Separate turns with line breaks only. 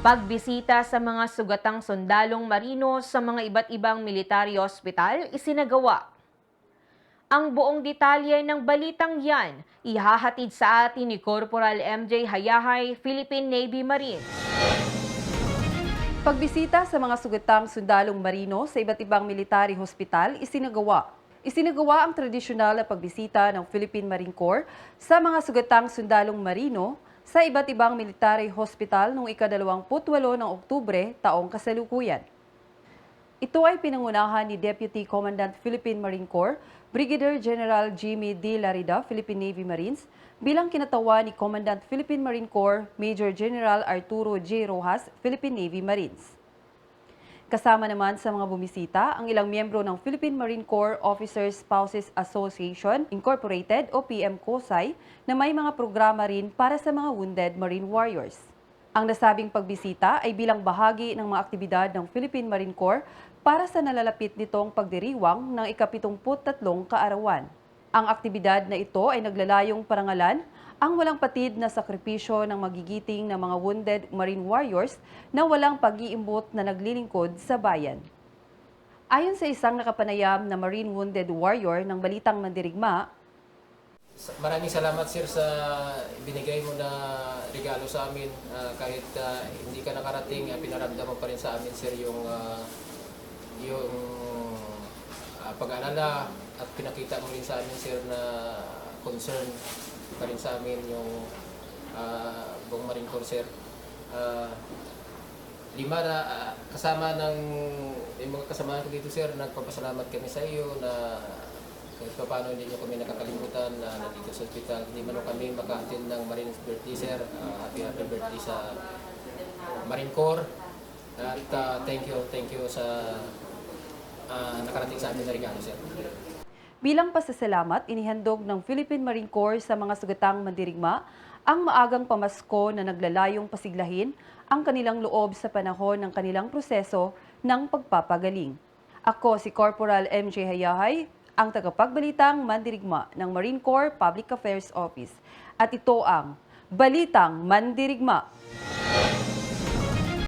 Pagbisita sa mga sugatang sundalong marino sa mga iba't ibang military hospital isinagawa. Ang buong detalye ng balitang yan, ihahatid sa atin ni Corporal MJ Hayahay, Philippine Navy Marines.
Pagbisita sa mga sugatang sundalong marino sa iba't ibang military hospital isinagawa. Isinagawa ang tradisyonal na pagbisita ng Philippine Marine Corps sa mga sugatang sundalong marino sa iba't ibang military hospital noong ika-28 ng Oktubre taong kasalukuyan. Ito ay pinangunahan ni Deputy Commandant Philippine Marine Corps, Brigadier General Jimmy D. Larida, Philippine Navy Marines, bilang kinatawa ni Commandant Philippine Marine Corps, Major General Arturo J. Rojas, Philippine Navy Marines. Kasama naman sa mga bumisita ang ilang miyembro ng Philippine Marine Corps Officers Spouses Association Incorporated o PM-COSAI na may mga programa rin para sa mga wounded Marine Warriors. Ang nasabing pagbisita ay bilang bahagi ng mga aktibidad ng Philippine Marine Corps para sa nalalapit nitong pagdiriwang ng ika-73 kaarawan. Ang aktibidad na ito ay naglalayong parangalan ang walang patid na sakripisyo ng magigiting ng mga wounded Marine Warriors na walang pag-iimbot na naglilingkod sa bayan. Ayon sa isang nakapanayam na Marine Wounded Warrior ng Balitang Mandirigma,
maraming salamat sir sa binigay mo na regalo sa amin. Kahit hindi ka nakarating, pinaramdaman pa rin sa amin sir yung pag-aalala at pinakita mo rin sa amin sir na concern pa rin sa amin yung buong Marine Corps sir. Kasama ng yung mga kasama ko dito sir, nagpapasalamat kami sa iyo na kahit pa paano hindi nyo kami nakakalimutan na nandito sa hospital. Hindi man kami maka-attend ng Marine birthday sir. Happy birthday sa Marine Corps. At thank you sa nakarating sa amin na regalo sir.
bilang pasasalamat, inihandog ng Philippine Marine Corps sa mga sugatang mandirigma ang maagang pamasko na naglalayong pasiglahin ang kanilang loob sa panahon ng kanilang proseso ng pagpapagaling. Ako si Corporal MJ Hayahay, ang tagapagbalitang mandirigma ng Marine Corps Public Affairs Office. At ito ang Balitang Mandirigma.